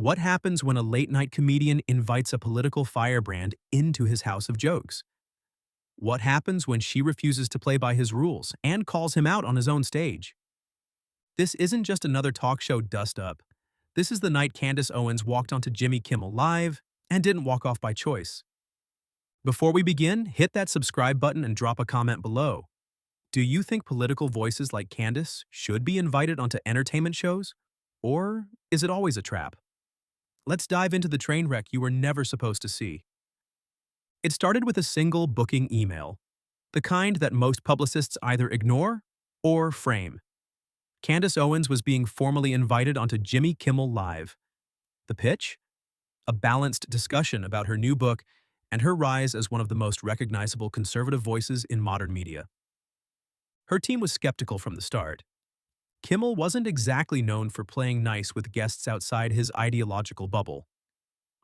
What happens when a late-night comedian invites a political firebrand into his house of jokes? What happens when she refuses to play by his rules and calls him out on his own stage? This isn't just another talk show dust-up. This is the night Candace Owens walked onto Jimmy Kimmel Live and didn't walk off by choice. Before we begin, hit that subscribe button and drop a comment below. Do you think political voices like Candace should be invited onto entertainment shows? Or is it always a trap? Let's dive into the train wreck you were never supposed to see. It started with a single booking email, the kind that most publicists either ignore or frame. Candace Owens was being formally invited onto Jimmy Kimmel Live. The pitch? A balanced discussion about her new book and her rise as one of the most recognizable conservative voices in modern media. Her team was skeptical from the start. Kimmel wasn't exactly known for playing nice with guests outside his ideological bubble.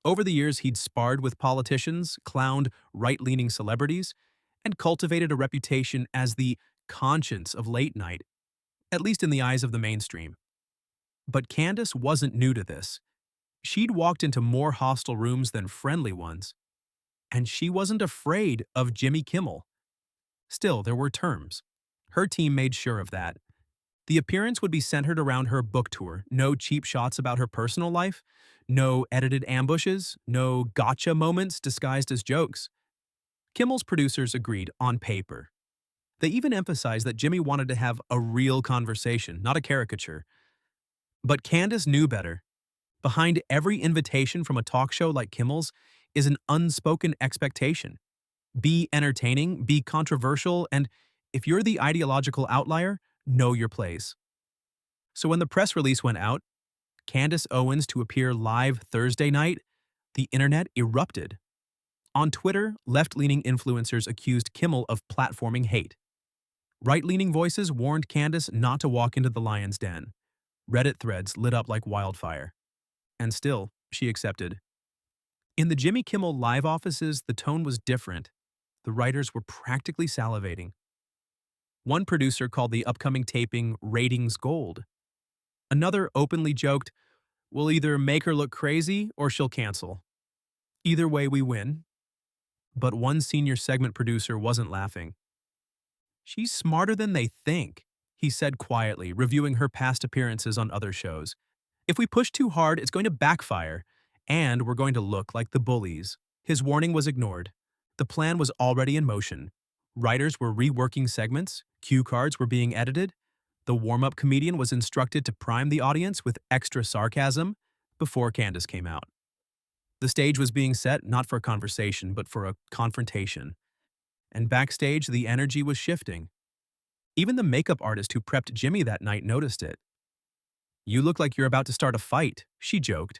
Over the years, he'd sparred with politicians, clowned right-leaning celebrities, and cultivated a reputation as the conscience of late night, at least in the eyes of the mainstream. But Candace wasn't new to this. She'd walked into more hostile rooms than friendly ones, and she wasn't afraid of Jimmy Kimmel. Still, there were terms. Her team made sure of that. The appearance would be centered around her book tour, no cheap shots about her personal life, no edited ambushes, no gotcha moments disguised as jokes. Kimmel's producers agreed on paper. They even emphasized that Jimmy wanted to have a real conversation, not a caricature. But Candace knew better. Behind every invitation from a talk show like Kimmel's is an unspoken expectation. Be entertaining, be controversial, and if you're the ideological outlier, know your place. So when the press release went out, Candace Owens to appear live Thursday night, the internet erupted. On Twitter, left-leaning influencers accused Kimmel of platforming hate. Right-leaning voices warned Candace not to walk into the lion's den. Reddit threads lit up like wildfire. And still, she accepted. In the Jimmy Kimmel Live offices, the tone was different. The writers were practically salivating. One producer called the upcoming taping ratings gold. Another openly joked, "We'll either make her look crazy or she'll cancel. Either way, we win." But one senior segment producer wasn't laughing. "She's smarter than they think," he said quietly, reviewing her past appearances on other shows. "If we push too hard, it's going to backfire, and we're going to look like the bullies." His warning was ignored. The plan was already in motion. Writers were reworking segments, cue cards were being edited, the warm-up comedian was instructed to prime the audience with extra sarcasm before Candace came out. The stage was being set not for conversation, but for a confrontation. And backstage, the energy was shifting. Even the makeup artist who prepped Jimmy that night noticed it. "You look like you're about to start a fight," she joked.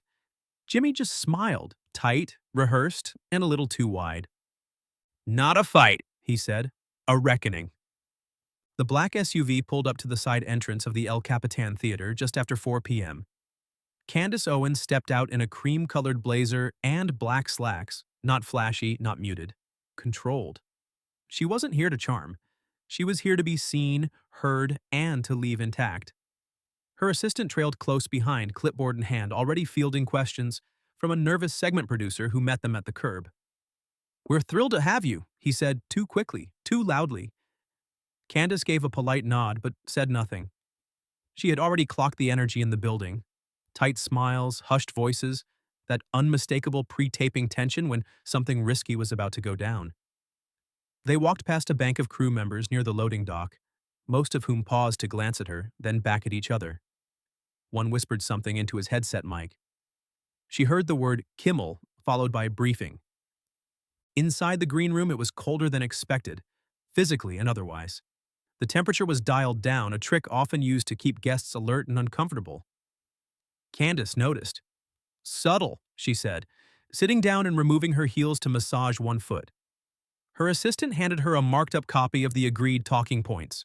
Jimmy just smiled, tight, rehearsed, and a little too wide. "Not a fight," he said. "A reckoning." The black SUV pulled up to the side entrance of the El Capitan Theater just after 4 p.m. Candace Owens stepped out in a cream-colored blazer and black slacks, not flashy, not muted. Controlled. She wasn't here to charm. She was here to be seen, heard, and to leave intact. Her assistant trailed close behind, clipboard in hand, already fielding questions from a nervous segment producer who met them at the curb. "We're thrilled to have you," he said too quickly, too loudly. Candace gave a polite nod but said nothing. She had already clocked the energy in the building. Tight smiles, hushed voices, that unmistakable pre-taping tension when something risky was about to go down. They walked past a bank of crew members near the loading dock, most of whom paused to glance at her, then back at each other. One whispered something into his headset mic. She heard the word Kimmel, followed by briefing. Inside the green room, it was colder than expected, physically and otherwise. The temperature was dialed down, a trick often used to keep guests alert and uncomfortable. Candace noticed. "Subtle," she said, sitting down and removing her heels to massage one foot. Her assistant handed her a marked-up copy of the agreed talking points.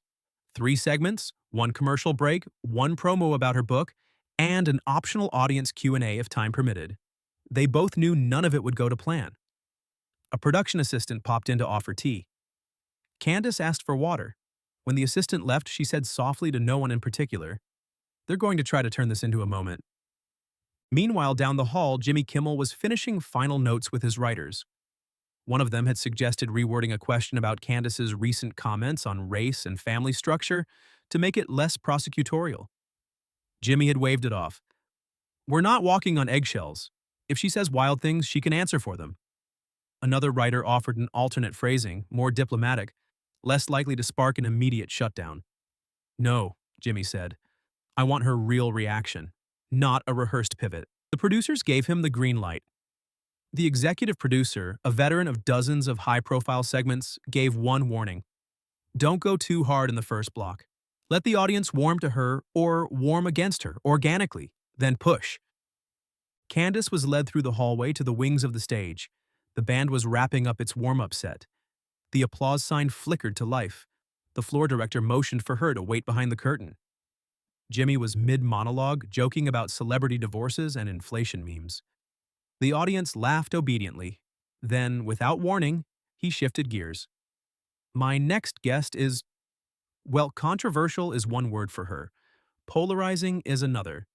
3 segments, 1 commercial break, 1 promo about her book, and an optional audience Q&A if time permitted. They both knew none of it would go to plan. A production assistant popped in to offer tea. Candace asked for water. When the assistant left, she said softly to no one in particular, "They're going to try to turn this into a moment." Meanwhile, down the hall, Jimmy Kimmel was finishing final notes with his writers. One of them had suggested rewording a question about Candace's recent comments on race and family structure to make it less prosecutorial. Jimmy had waved it off. "We're not walking on eggshells. If she says wild things, she can answer for them." Another writer offered an alternate phrasing, more diplomatic, less likely to spark an immediate shutdown. "No," Jimmy said. "I want her real reaction, not a rehearsed pivot." The producers gave him the green light. The executive producer, a veteran of dozens of high-profile segments, gave one warning. Don't go too hard in the first block. Let the audience warm to her or warm against her organically, then push. Candace was led through the hallway to the wings of the stage. The band was wrapping up its warm-up set. The applause sign flickered to life. The floor director motioned for her to wait behind the curtain. Jimmy was mid-monologue, joking about celebrity divorces and inflation memes. The audience laughed obediently. Then, without warning, he shifted gears. My next guest is, well, controversial is one word for her. Polarizing is another.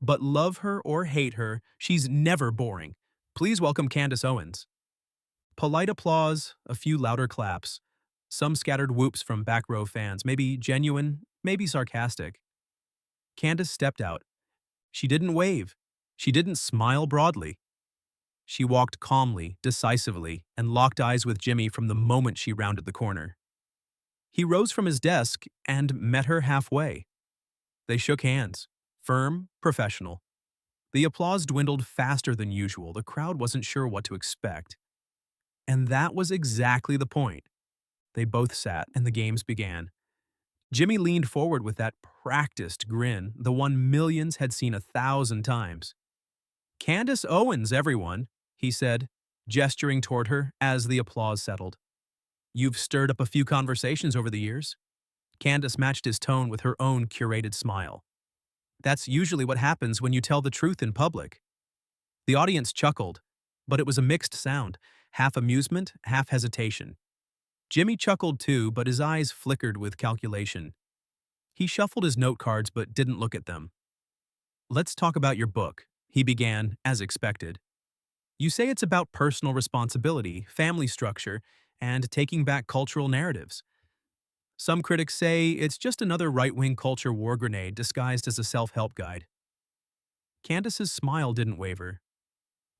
But love her or hate her, she's never boring. Please welcome Candace Owens. Polite applause, a few louder claps. Some scattered whoops from back row fans, maybe genuine, maybe sarcastic. Candace stepped out. She didn't wave. She didn't smile broadly. She walked calmly, decisively, and locked eyes with Jimmy from the moment she rounded the corner. He rose from his desk and met her halfway. They shook hands, firm, professional. The applause dwindled faster than usual. The crowd wasn't sure what to expect. And that was exactly the point. They both sat, and the games began. Jimmy leaned forward with that practiced grin, the one millions had seen 1,000 times. "Candace Owens, everyone," he said, gesturing toward her as the applause settled. "You've stirred up a few conversations over the years." Candace matched his tone with her own curated smile. "That's usually what happens when you tell the truth in public." The audience chuckled, but it was a mixed sound, half amusement, half hesitation. Jimmy chuckled too, but his eyes flickered with calculation. He shuffled his note cards but didn't look at them. "Let's talk about your book," he began, as expected. "You say it's about personal responsibility, family structure, and taking back cultural narratives. Some critics say it's just another right-wing culture war grenade disguised as a self-help guide." Candace's smile didn't waver.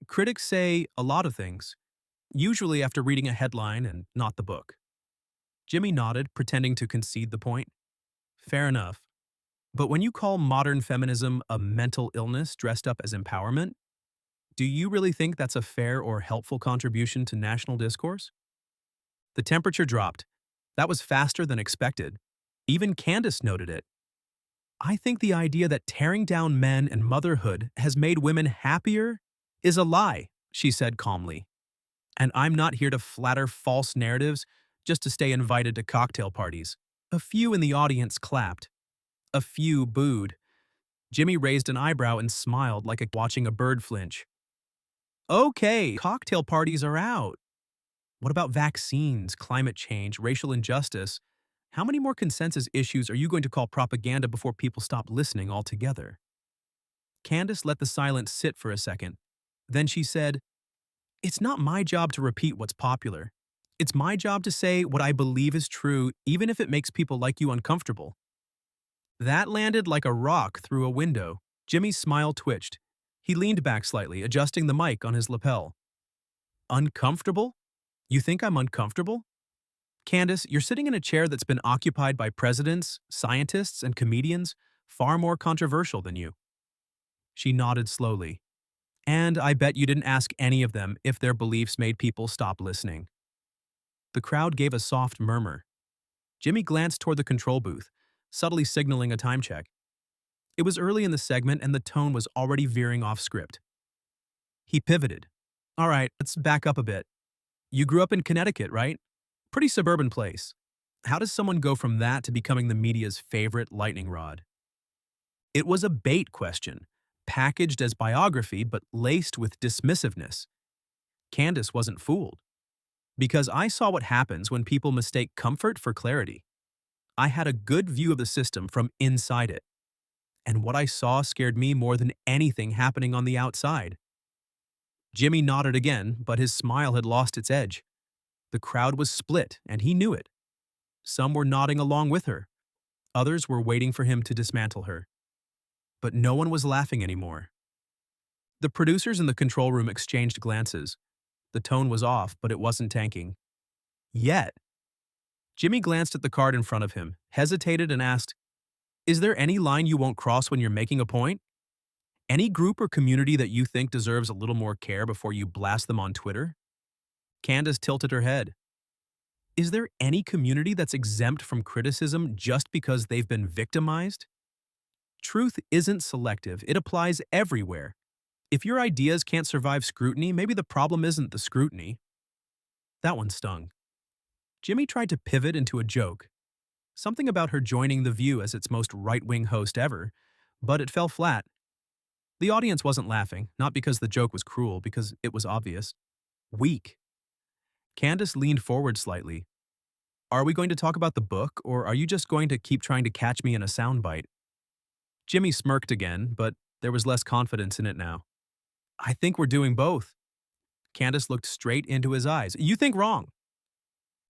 "Critics say a lot of things, usually after reading a headline and not the book." Jimmy nodded, pretending to concede the point. "Fair enough. But when you call modern feminism a mental illness dressed up as empowerment, do you really think that's a fair or helpful contribution to national discourse?" The temperature dropped. That was faster than expected. Even Candace noted it. "I think the idea that tearing down men and motherhood has made women happier is a lie," she said calmly. "And I'm not here to flatter false narratives just to stay invited to cocktail parties." A few in the audience clapped. A few booed. Jimmy raised an eyebrow and smiled like watching a bird flinch. "Okay, cocktail parties are out. What about vaccines, climate change, racial injustice? How many more consensus issues are you going to call propaganda before people stop listening altogether?" Candace let the silence sit for a second. Then she said, "It's not my job to repeat what's popular. It's my job to say what I believe is true, even if it makes people like you uncomfortable." That landed like a rock through a window. Jimmy's smile twitched. He leaned back slightly, adjusting the mic on his lapel. "Uncomfortable? You think I'm uncomfortable? Candace, you're sitting in a chair that's been occupied by presidents, scientists, and comedians far more controversial than you." She nodded slowly. "And I bet you didn't ask any of them if their beliefs made people stop listening." The crowd gave a soft murmur. Jimmy glanced toward the control booth, subtly signaling a time check. It was early in the segment and the tone was already veering off script. He pivoted. "All right, let's back up a bit. You grew up in Connecticut, right? Pretty suburban place. How does someone go from that to becoming the media's favorite lightning rod?" It was a bait question, packaged as biography but laced with dismissiveness. Candace wasn't fooled. "Because I saw what happens when people mistake comfort for clarity. I had a good view of the system from inside it. and what I saw scared me more than anything happening on the outside." Jimmy nodded again, but his smile had lost its edge. The crowd was split, and he knew it. Some were nodding along with her. Others were waiting for him to dismantle her. But no one was laughing anymore. The producers in the control room exchanged glances. The tone was off, but it wasn't tanking. Yet, Jimmy glanced at the card in front of him, hesitated, and asked, "Is there any line you won't cross when you're making a point? Any group or community that you think deserves a little more care before you blast them on Twitter?" Candace tilted her head. "Is there any community that's exempt from criticism just because they've been victimized? Truth isn't selective, it applies everywhere. If your ideas can't survive scrutiny, maybe the problem isn't the scrutiny." That one stung. Jimmy tried to pivot into a joke. Something about her joining The View as its most right-wing host ever, but it fell flat. The audience wasn't laughing, not because the joke was cruel, because it was obvious. Weak. Candace leaned forward slightly. "Are we going to talk about the book, or are you just going to keep trying to catch me in a soundbite?" Jimmy smirked again, but there was less confidence in it now. "I think we're doing both." Candace looked straight into his eyes. "You think wrong."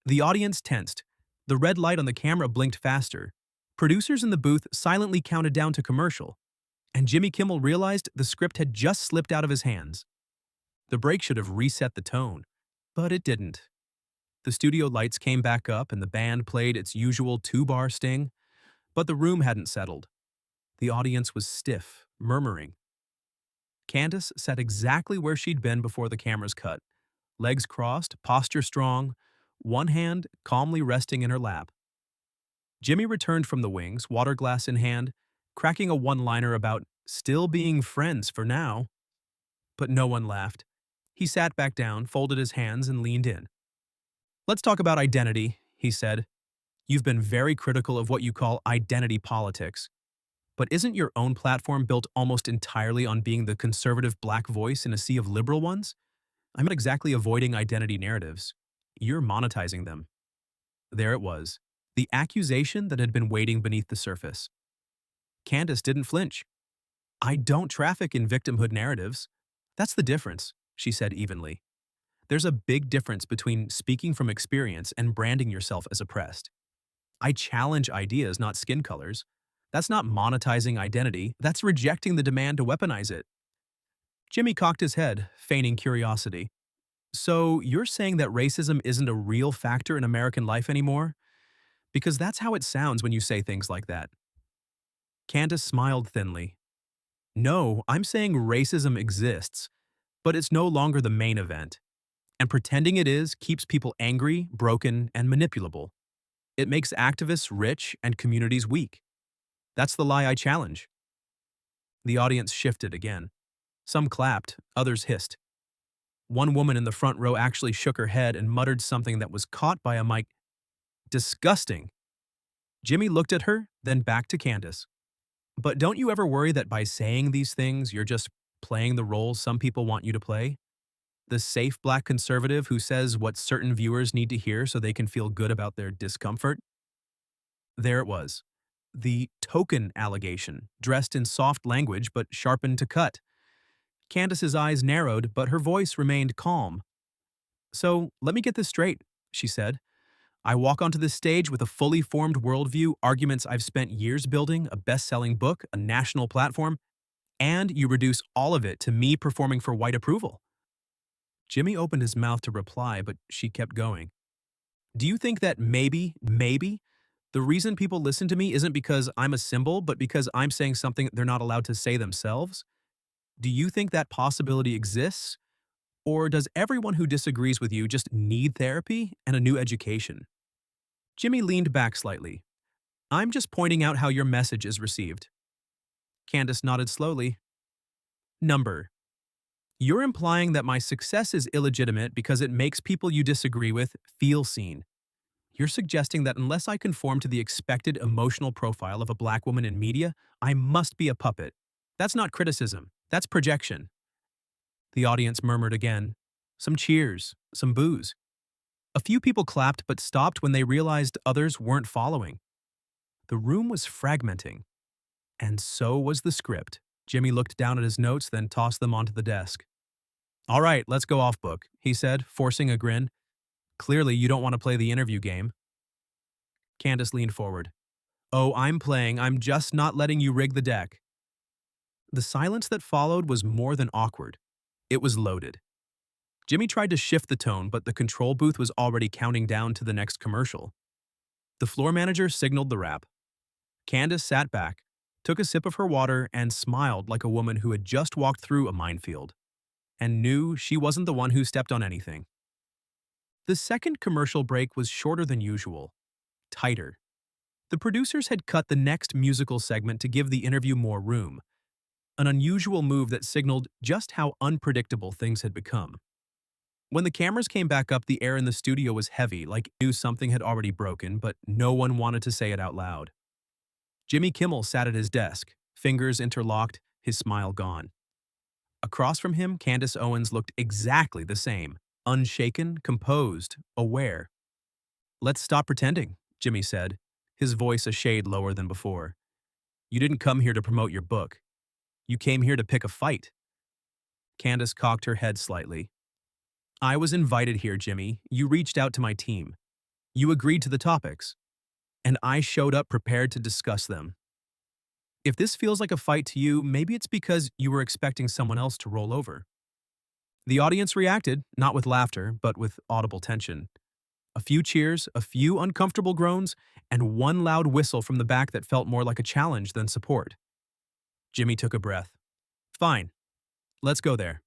The audience tensed. The red light on the camera blinked faster. Producers in the booth silently counted down to commercial, and Jimmy Kimmel realized the script had just slipped out of his hands. The break should have reset the tone, but it didn't. The studio lights came back up and the band played its usual two-bar sting, but the room hadn't settled. The audience was stiff, murmuring. Candace sat exactly where she'd been before the cameras cut, legs crossed, posture strong, one hand calmly resting in her lap. Jimmy returned from the wings, water glass in hand, cracking a one-liner about still being friends for now. But no one laughed. He sat back down, folded his hands, and leaned in. "Let's talk about identity," he said. "You've been very critical of what you call identity politics. But isn't your own platform built almost entirely on being the conservative black voice in a sea of liberal ones? I'm not exactly avoiding identity narratives. You're monetizing them." There it was, the accusation that had been waiting beneath the surface. Candace didn't flinch. "I don't traffic in victimhood narratives. That's the difference," she said evenly. "There's a big difference between speaking from experience and branding yourself as oppressed. I challenge ideas, not skin colors. That's not monetizing identity, that's rejecting the demand to weaponize it." Jimmy cocked his head, feigning curiosity. "So you're saying that racism isn't a real factor in American life anymore? Because that's how it sounds when you say things like that." Candace smiled thinly. "No, I'm saying racism exists, but it's no longer the main event. And pretending it is keeps people angry, broken, and manipulable. It makes activists rich and communities weak. That's the lie I challenge." The audience shifted again. Some clapped, others hissed. One woman in the front row actually shook her head and muttered something that was caught by a mic. "Disgusting." Jimmy looked at her, then back to Candace. "But don't you ever worry that by saying these things, you're just playing the role some people want you to play? The safe black conservative who says what certain viewers need to hear so they can feel good about their discomfort?" There it was. The token allegation, dressed in soft language but sharpened to cut. Candace's eyes narrowed, but her voice remained calm. "So, let me get this straight," she said. "I walk onto this stage with a fully formed worldview, arguments I've spent years building, a best-selling book, a national platform, and you reduce all of it to me performing for white approval." Jimmy opened his mouth to reply, but she kept going. "Do you think that maybe, the reason people listen to me isn't because I'm a symbol, but because I'm saying something they're not allowed to say themselves? Do you think that possibility exists? Or does everyone who disagrees with you just need therapy and a new education?" Jimmy leaned back slightly. "I'm just pointing out how your message is received." Candace nodded slowly. "Number. You're implying that my success is illegitimate because it makes people you disagree with feel seen. You're suggesting that unless I conform to the expected emotional profile of a black woman in media, I must be a puppet. That's not criticism. That's projection." The audience murmured again. Some cheers, some boos. A few people clapped but stopped when they realized others weren't following. The room was fragmenting. And so was the script. Jimmy looked down at his notes, then tossed them onto the desk. All right, let's go off book, he said, forcing a grin. Clearly, you don't want to play the interview game. Candace leaned forward. Oh, I'm playing. I'm just not letting you rig the deck. The silence that followed was more than awkward. It was loaded. Jimmy tried to shift the tone, but the control booth was already counting down to the next commercial. The floor manager signaled the wrap. Candace sat back, took a sip of her water, and smiled like a woman who had just walked through a minefield and knew she wasn't the one who stepped on anything. The second commercial break was shorter than usual, tighter. The producers had cut the next musical segment to give the interview more room, an unusual move that signaled just how unpredictable things had become. When the cameras came back up, the air in the studio was heavy, like it knew something had already broken, but no one wanted to say it out loud. Jimmy Kimmel sat at his desk, fingers interlocked, his smile gone. Across from him, Candace Owens looked exactly the same, unshaken, composed, aware. Let's stop pretending, Jimmy said, his voice a shade lower than before. You didn't come here to promote your book. You came here to pick a fight. Candace cocked her head slightly. I was invited here, Jimmy. You reached out to my team. You agreed to the topics. And I showed up prepared to discuss them. If this feels like a fight to you, maybe it's because you were expecting someone else to roll over. The audience reacted, not with laughter, but with audible tension. A few cheers, a few uncomfortable groans, and one loud whistle from the back that felt more like a challenge than support. Jimmy took a breath. Fine. Let's go there.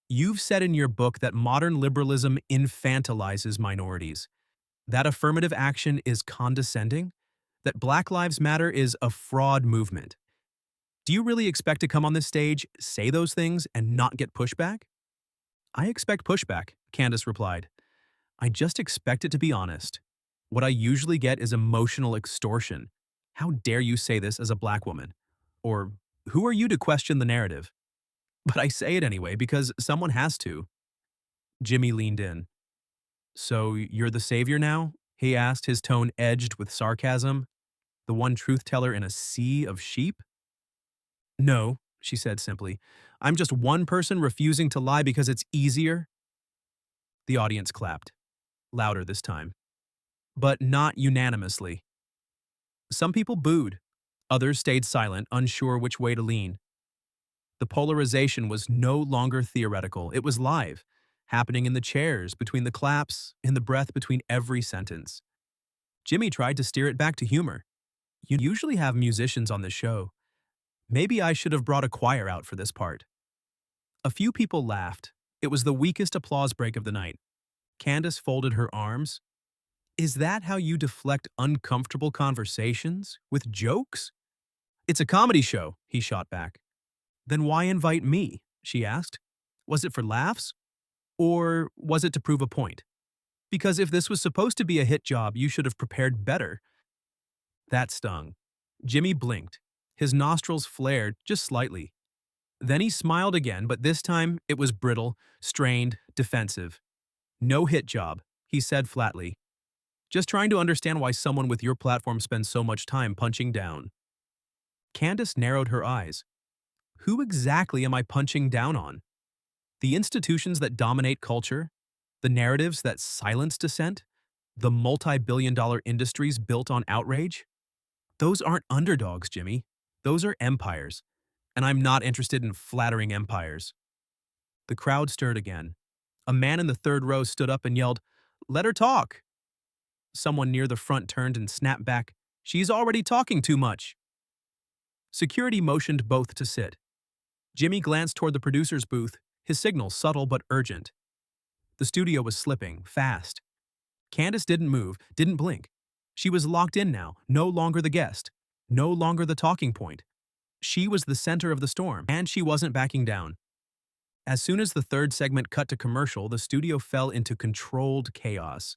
You've said in your book that modern liberalism infantilizes minorities, that affirmative action is condescending, that Black Lives Matter is a fraud movement. Do you really expect to come on this stage, say those things, and not get pushback? I expect pushback, Candace replied. I just expect it to be honest. What I usually get is emotional extortion. How dare you say this as a Black woman? Or, who are you to question the narrative? But I say it anyway because someone has to. Jimmy leaned in. So you're the savior now? He asked, his tone edged with sarcasm. The one truth-teller in a sea of sheep? No, she said simply. I'm just one person refusing to lie because it's easier. The audience clapped, louder this time, but not unanimously. Some people booed. Others stayed silent, unsure which way to lean. The polarization was no longer theoretical. It was live, happening in the chairs, between the claps, in the breath between every sentence. Jimmy tried to steer it back to humor. You usually have musicians on the show. Maybe I should have brought a choir out for this part. A few people laughed. It was the weakest applause break of the night. Candace folded her arms. Is that how you deflect uncomfortable conversations? With jokes? It's a comedy show, he shot back. Then why invite me? She asked. Was it for laughs? Or was it to prove a point? Because if this was supposed to be a hit job, you should have prepared better. That stung. Jimmy blinked. His nostrils flared just slightly. Then he smiled again, but this time it was brittle, strained, defensive. No hit job, he said flatly. Just trying to understand why someone with your platform spends so much time punching down. Candace narrowed her eyes. Who exactly am I punching down on? The institutions that dominate culture? The narratives that silence dissent? The multi-billion-dollar industries built on outrage? Those aren't underdogs, Jimmy. Those are empires. And I'm not interested in flattering empires. The crowd stirred again. A man in the third row stood up and yelled, "Let her talk!" Someone near the front turned and snapped back, "She's already talking too much." Security motioned both to sit. Jimmy glanced toward the producer's booth, his signal subtle but urgent. The studio was slipping, fast. Candace didn't move, didn't blink. She was locked in now, no longer the guest, no longer the talking point. She was the center of the storm, and she wasn't backing down. As soon as the third segment cut to commercial, the studio fell into controlled chaos.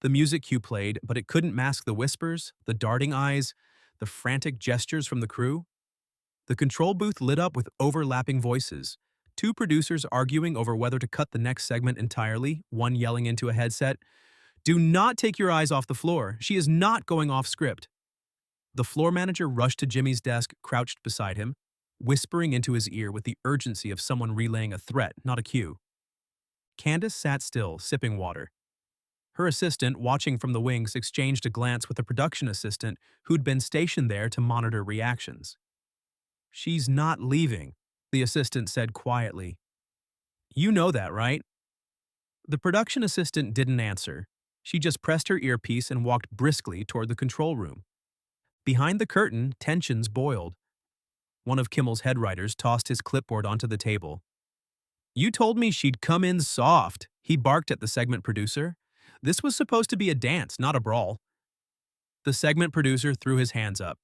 The music cue played, but it couldn't mask the whispers, the darting eyes, the frantic gestures from the crew. The control booth lit up with overlapping voices, two producers arguing over whether to cut the next segment entirely, one yelling into a headset, "Do not take your eyes off the floor. She is not going off script." The floor manager rushed to Jimmy's desk, crouched beside him, whispering into his ear with the urgency of someone relaying a threat, not a cue. Candace sat still, sipping water. Her assistant, watching from the wings, exchanged a glance with a production assistant who'd been stationed there to monitor reactions. "She's not leaving," the assistant said quietly. "You know that, right?" The production assistant didn't answer. She just pressed her earpiece and walked briskly toward the control room. Behind the curtain, tensions boiled. One of Kimmel's head writers tossed his clipboard onto the table. "You told me she'd come in soft," he barked at the segment producer. "This was supposed to be a dance, not a brawl." The segment producer threw his hands up.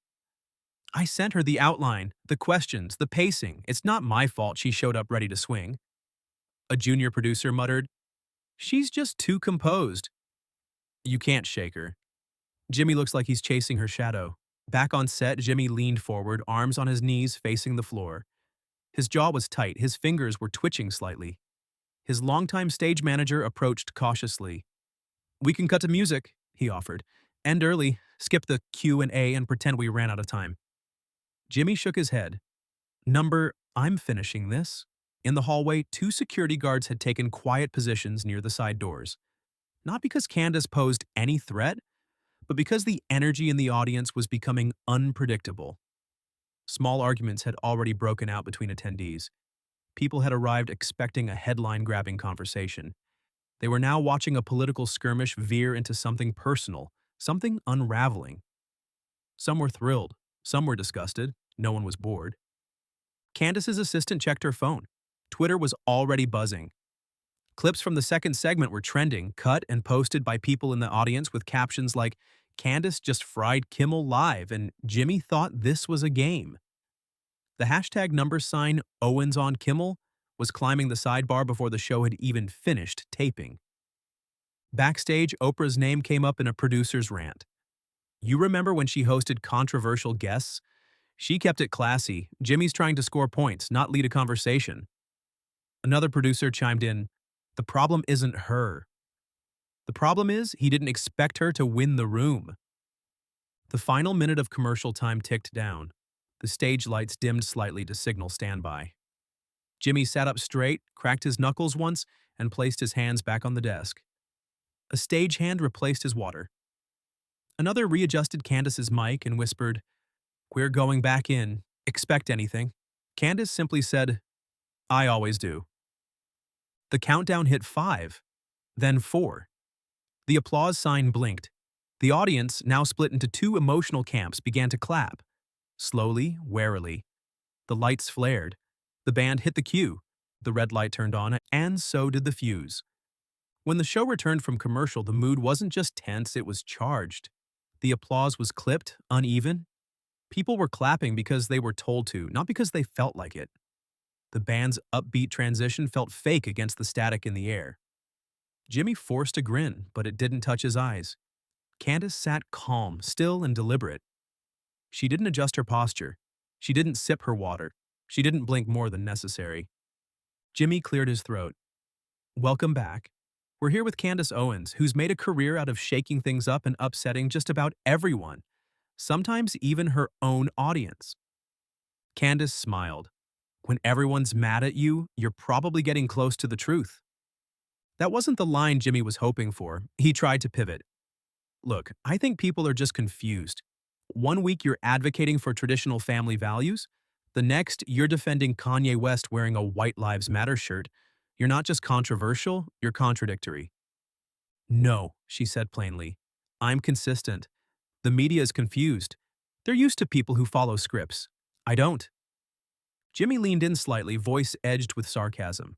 "I sent her the outline, the questions, the pacing. It's not my fault she showed up ready to swing." A junior producer muttered, "She's just too composed." "You can't shake her." Jimmy looks like he's chasing her shadow. Back on set, Jimmy leaned forward, arms on his knees facing the floor. His jaw was tight, his fingers were twitching slightly. His longtime stage manager approached cautiously. "We can cut to music," he offered. "End early, skip the Q&A and pretend we ran out of time." Jimmy shook his head. I'm finishing this." In the hallway, two security guards had taken quiet positions near the side doors. Not because Candace posed any threat, but because the energy in the audience was becoming unpredictable. Small arguments had already broken out between attendees. People had arrived expecting a headline-grabbing conversation. They were now watching a political skirmish veer into something personal, something unraveling. Some were thrilled, some were disgusted, no one was bored. Candace's assistant checked her phone. Twitter was already buzzing. Clips from the second segment were trending, cut and posted by people in the audience with captions like, "Candace just fried Kimmel live," and "Jimmy thought this was a game." The hashtag number sign Owens on Kimmel was climbing the sidebar before the show had even finished taping. Backstage, Oprah's name came up in a producer's rant. "You remember when she hosted controversial guests? She kept it classy. Jimmy's trying to score points, not lead a conversation." Another producer chimed in, "The problem isn't her. The problem is he didn't expect her to win the room." The final minute of commercial time ticked down. The stage lights dimmed slightly to signal standby. Jimmy sat up straight, cracked his knuckles once, and placed his hands back on the desk. A stagehand replaced his water. Another readjusted Candace's mic and whispered, "We're going back in. Expect anything." Candace simply said, "I always do." The countdown hit 5, then 4. The applause sign blinked. The audience, now split into two emotional camps, began to clap. Slowly, warily. The lights flared. The band hit the cue. The red light turned on, and so did the fuse. When the show returned from commercial, the mood wasn't just tense, it was charged. The applause was clipped, uneven. People were clapping because they were told to, not because they felt like it. The band's upbeat transition felt fake against the static in the air. Jimmy forced a grin, but it didn't touch his eyes. Candace sat calm, still and deliberate. She didn't adjust her posture. She didn't sip her water. She didn't blink more than necessary. Jimmy cleared his throat. "Welcome back. We're here with Candace Owens, who's made a career out of shaking things up and upsetting just about everyone, sometimes even her own audience." Candace smiled. "When everyone's mad at you, you're probably getting close to the truth." That wasn't the line Jimmy was hoping for. He tried to pivot. "Look, I think people are just confused. One week you're advocating for traditional family values. The next, you're defending Kanye West wearing a White Lives Matter shirt. You're not just controversial, you're contradictory." "No," she said plainly. "I'm consistent. The media is confused. They're used to people who follow scripts. I don't." Jimmy leaned in slightly, voice edged with sarcasm.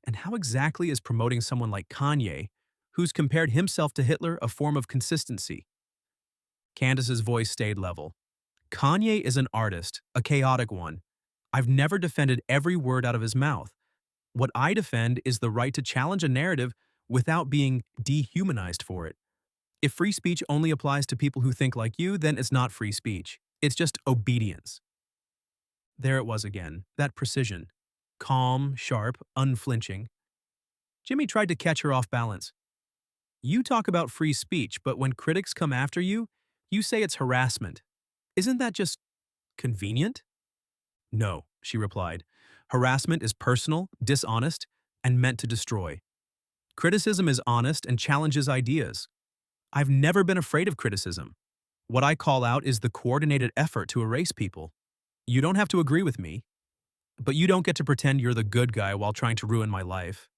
"And how exactly is promoting someone like Kanye, who's compared himself to Hitler, a form of consistency?" Candace's voice stayed level. "Kanye is an artist, a chaotic one. I've never defended every word out of his mouth. What I defend is the right to challenge a narrative without being dehumanized for it. If free speech only applies to people who think like you, then it's not free speech. It's just obedience." There it was again, that precision. Calm, sharp, unflinching. Jimmy tried to catch her off balance. "You talk about free speech, but when critics come after you, you say it's harassment. Isn't that just convenient? No, she replied. Harassment is personal, dishonest, and meant to destroy. Criticism is honest and challenges ideas. I've never been afraid of criticism. What I call out is the coordinated effort to erase people. You don't have to agree with me, but you don't get to pretend you're the good guy while trying to ruin my life.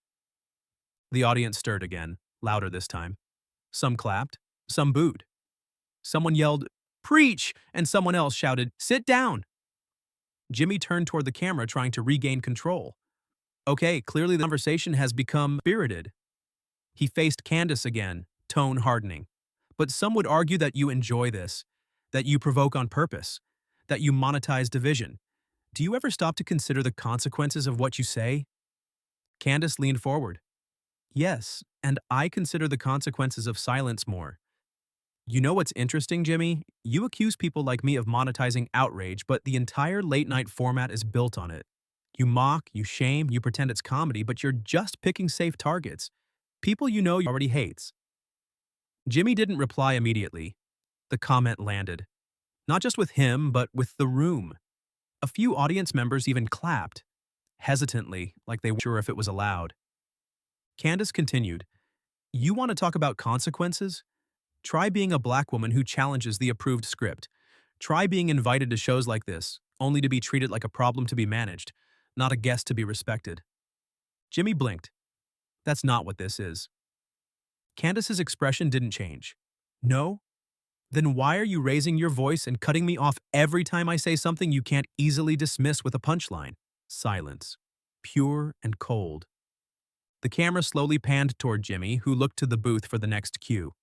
The audience stirred again, louder this time. Some clapped, some booed. Someone yelled, "Preach!" and someone else shouted, "Sit down!" Jimmy turned toward the camera, trying to regain control. Okay, clearly the conversation has become spirited. He faced Candace again, tone hardening. But some would argue that you enjoy this, that you provoke on purpose, that you monetize division. Do you ever stop to consider the consequences of what you say? Candace leaned forward. Yes, and I consider the consequences of silence more. You know what's interesting, Jimmy? You accuse people like me of monetizing outrage, but the entire late-night format is built on it. You mock, you shame, you pretend it's comedy, but you're just picking safe targets. People you know already hates. Jimmy didn't reply immediately. The comment landed. Not just with him, but with the room. A few audience members even clapped, hesitantly, like they weren't sure if it was allowed. Candace continued, "You want to talk about consequences? Try being a black woman who challenges the approved script. Try being invited to shows like this, only to be treated like a problem to be managed, not a guest to be respected." Jimmy blinked. That's not what this is. Candace's expression didn't change. No? Then why are you raising your voice and cutting me off every time I say something you can't easily dismiss with a punchline? Silence. Pure and cold. The camera slowly panned toward Jimmy, who looked to the booth for the next cue.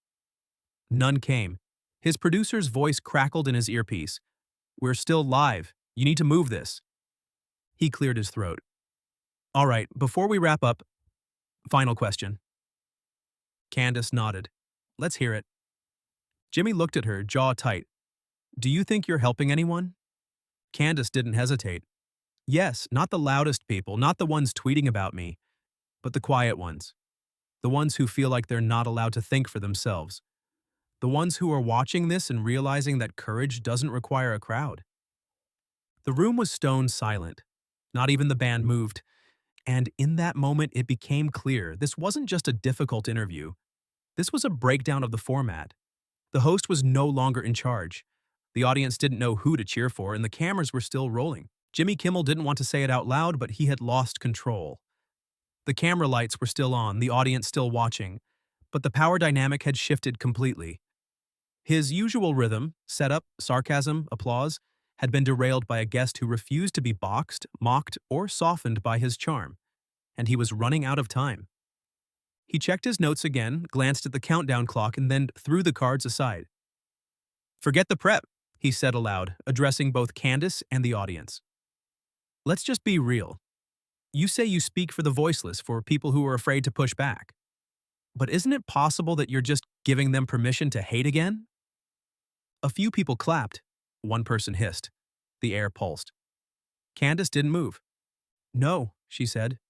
None came. His producer's voice crackled in his earpiece. "We're still live. You need to move this." He cleared his throat. "All right, before we wrap up, final question." Candace nodded. "Let's hear it." Jimmy looked at her, jaw tight. "Do you think you're helping anyone?" Candace didn't hesitate. "Yes, not the loudest people, not the ones tweeting about me, but the quiet ones. The ones who feel like they're not allowed to think for themselves. The ones who are watching this and realizing that courage doesn't require a crowd." The room was stone silent. Not even the band moved. And in that moment, it became clear this wasn't just a difficult interview. This was a breakdown of the format. The host was no longer in charge. The audience didn't know who to cheer for, and the cameras were still rolling. Jimmy Kimmel didn't want to say it out loud, but he had lost control. The camera lights were still on, the audience still watching, but the power dynamic had shifted completely. His usual rhythm, setup, sarcasm, applause, had been derailed by a guest who refused to be boxed, mocked, or softened by his charm, and he was running out of time. He checked his notes again, glanced at the countdown clock, and then threw the cards aside. "Forget the prep," he said aloud, addressing both Candace and the audience. "Let's just be real. You say you speak for the voiceless, for people who are afraid to push back. But isn't it possible that you're just giving them permission to hate again?" A few people clapped. One person hissed. The air pulsed. Candace didn't move. "No," she said.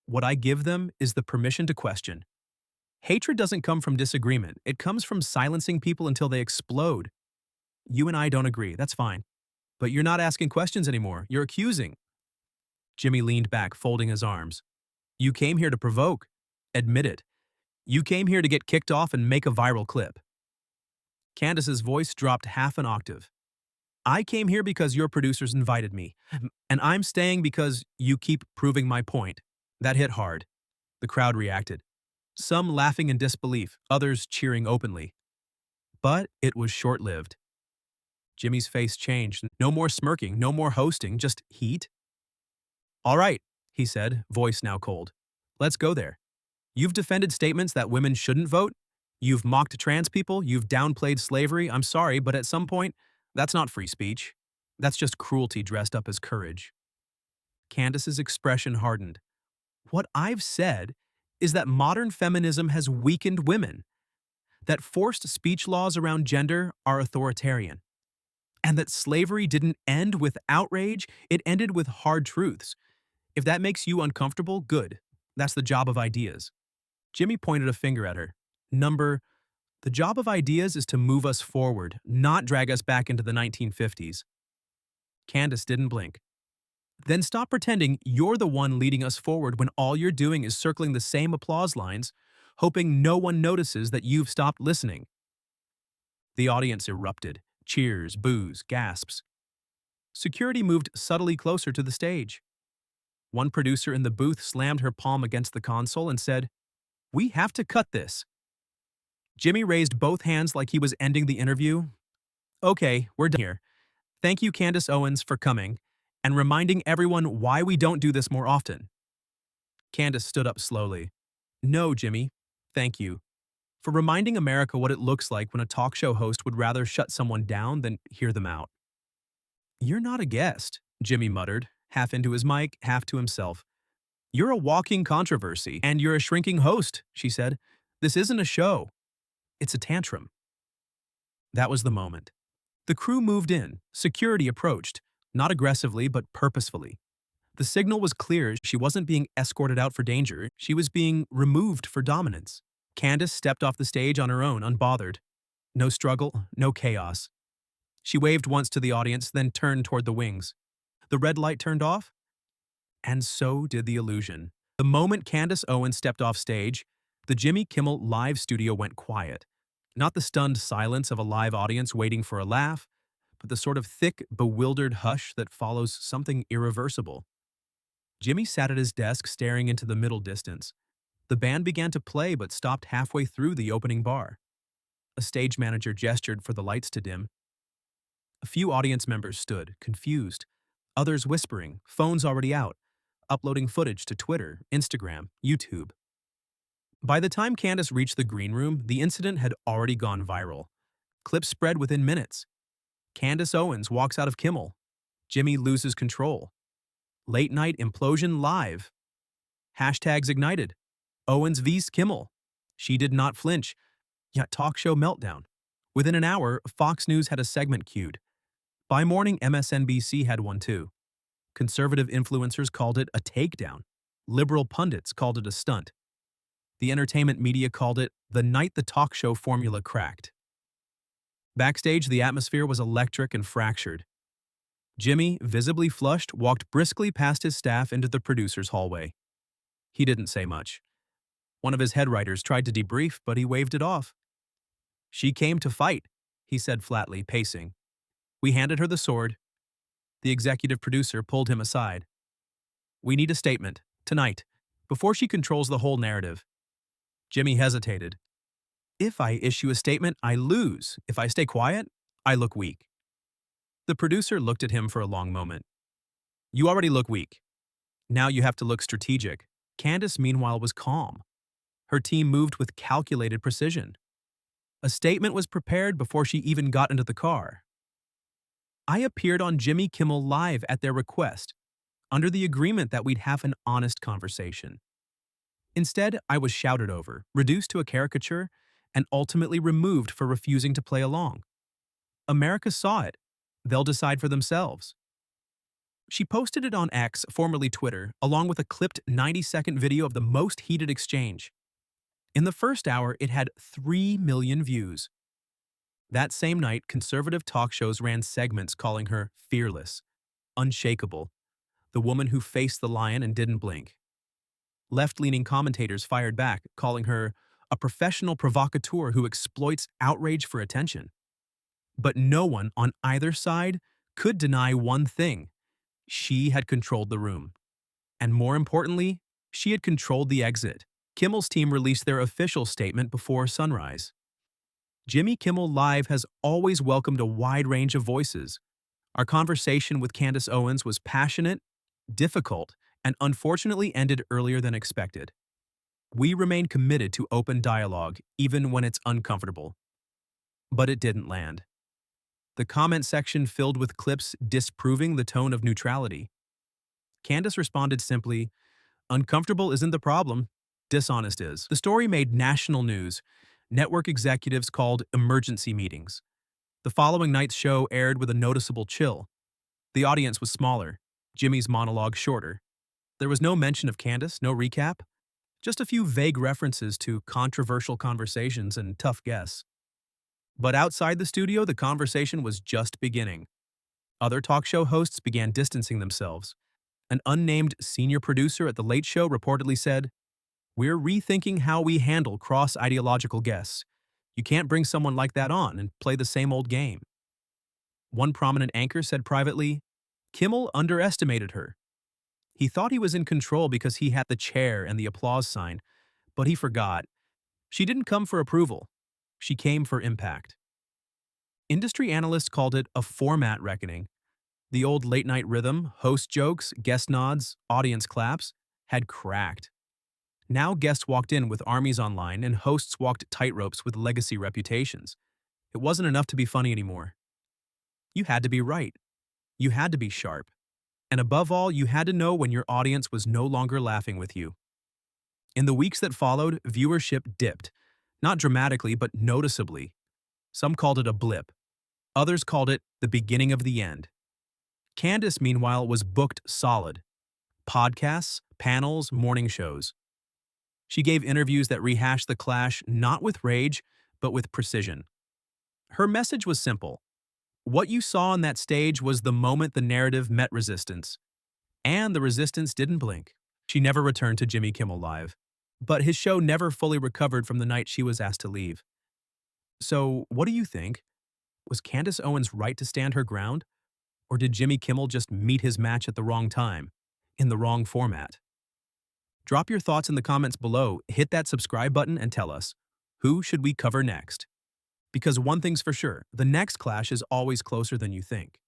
"What I give them is the permission to question. Hatred doesn't come from disagreement. It comes from silencing people until they explode. You and I don't agree, that's fine. But you're not asking questions anymore. You're accusing." Jimmy leaned back, folding his arms. "You came here to provoke. Admit it. You came here to get kicked off and make a viral clip." Candace's voice dropped half an octave. "I came here because your producers invited me, and I'm staying because you keep proving my point." That hit hard. The crowd reacted. Some laughing in disbelief, others cheering openly. But it was short-lived. Jimmy's face changed. No more smirking, no more hosting, just heat. "All right," he said, voice now cold. "Let's go there. You've defended statements that women shouldn't vote. You've mocked trans people. You've downplayed slavery. I'm sorry, but at some point, that's not free speech. That's just cruelty dressed up as courage." Candace's expression hardened. "What I've said is that modern feminism has weakened women, that forced speech laws around gender are authoritarian, and that slavery didn't end with outrage, it ended with hard truths. If that makes you uncomfortable, good. That's the job of ideas." Jimmy pointed a finger at her. "Number The job of ideas is to move us forward, not drag us back into the 1950s. Candace didn't blink. Then stop pretending you're the one leading us forward when all you're doing is circling the same applause lines, hoping no one notices that you've stopped listening. The audience erupted. Cheers, boos, gasps. Security moved subtly closer to the stage. One producer in the booth slammed her palm against the console and said, "We have to cut this." Jimmy raised both hands like he was ending the interview. "Okay, we're done here. Thank you, Candace Owens, for coming and reminding everyone why we don't do this more often." Candace stood up slowly. "No, Jimmy, thank you. For reminding America what it looks like when a talk show host would rather shut someone down than hear them out." "You're not a guest," Jimmy muttered, half into his mic, half to himself. "You're a walking controversy, and you're a shrinking host," she said. "This isn't a show. It's a tantrum." That was the moment. The crew moved in. Security approached, not aggressively but purposefully. The signal was clear. She wasn't being escorted out for danger. She was being removed for dominance. Candace stepped off the stage on her own, unbothered. No struggle, no chaos. She waved once to the audience, then turned toward the wings. The red light turned off, and so did the illusion. The moment Candace Owens stepped off stage, the Jimmy Kimmel live studio went quiet. Not the stunned silence of a live audience waiting for a laugh, but the sort of thick, bewildered hush that follows something irreversible. Jimmy sat at his desk staring into the middle distance. The band began to play but stopped halfway through the opening bar. A stage manager gestured for the lights to dim. A few audience members stood, confused. Others whispering, phones already out, uploading footage to Twitter, Instagram, YouTube. By the time Candace reached the green room, the incident had already gone viral. Clips spread within minutes. Candace Owens walks out of Kimmel. Jimmy loses control. Late night implosion live. Hashtags ignited. Owens vs. Kimmel. She did not flinch. Yet talk show meltdown. Within an hour, Fox News had a segment queued. By morning, MSNBC had one too. Conservative influencers called it a takedown. Liberal pundits called it a stunt. The entertainment media called it the night the talk show formula cracked. Backstage, the atmosphere was electric and fractured. Jimmy, visibly flushed, walked briskly past his staff into the producer's hallway. He didn't say much. One of his head writers tried to debrief, but he waved it off. "She came to fight," he said flatly, pacing. "We handed her the sword." The executive producer pulled him aside. "We need a statement, tonight, before she controls the whole narrative." Jimmy hesitated. "If I issue a statement, I lose. If I stay quiet, I look weak." The producer looked at him for a long moment. "You already look weak. Now you have to look strategic." Candace, meanwhile, was calm. Her team moved with calculated precision. A statement was prepared before she even got into the car. "I appeared on Jimmy Kimmel Live at their request, under the agreement that we'd have an honest conversation. Instead, I was shouted over, reduced to a caricature, and ultimately removed for refusing to play along. America saw it. They'll decide for themselves." She posted it on X, formerly Twitter, along with a clipped 90-second video of the most heated exchange. In the first hour, it had 3 million views. That same night, conservative talk shows ran segments calling her fearless, unshakable, the woman who faced the lion and didn't blink. Left-leaning commentators fired back, calling her a professional provocateur who exploits outrage for attention. But no one on either side could deny one thing. She had controlled the room. And more importantly, she had controlled the exit. Kimmel's team released their official statement before sunrise. Jimmy Kimmel Live has always welcomed a wide range of voices. Our conversation with Candace Owens was passionate, difficult, and unfortunately ended earlier than expected. We remain committed to open dialogue, even when it's uncomfortable. But it didn't land. The comment section filled with clips disproving the tone of neutrality. Candace responded simply, "Uncomfortable isn't the problem. Dishonest is." The story made national news. Network executives called emergency meetings. The following night's show aired with a noticeable chill. The audience was smaller, Jimmy's monologue shorter. There was no mention of Candace, no recap, just a few vague references to controversial conversations and tough guests. But outside the studio, the conversation was just beginning. Other talk show hosts began distancing themselves. An unnamed senior producer at The Late Show reportedly said, "We're rethinking how we handle cross-ideological guests. You can't bring someone like that on and play the same old game." One prominent anchor said privately, "Kimmel underestimated her. He thought he was in control because he had the chair and the applause sign, but he forgot. She didn't come for approval. She came for impact." Industry analysts called it a format reckoning. The old late-night rhythm, host jokes, guest nods, audience claps, had cracked. Now guests walked in with armies online and hosts walked tightropes with legacy reputations. It wasn't enough to be funny anymore. You had to be right. You had to be sharp. And above all, you had to know when your audience was no longer laughing with you. In the weeks that followed, viewership dipped. Not dramatically, but noticeably. Some called it a blip. Others called it the beginning of the end. Candace, meanwhile, was booked solid. Podcasts, panels, morning shows. She gave interviews that rehashed the clash not with rage, but with precision. Her message was simple. What you saw on that stage was the moment the narrative met resistance. And the resistance didn't blink. She never returned to Jimmy Kimmel Live. But his show never fully recovered from the night she was asked to leave. So, what do you think? Was Candace Owens right to stand her ground? Or did Jimmy Kimmel just meet his match at the wrong time, in the wrong format? Drop your thoughts in the comments below, hit that subscribe button, and tell us, who should we cover next? Because one thing's for sure, the next clash is always closer than you think.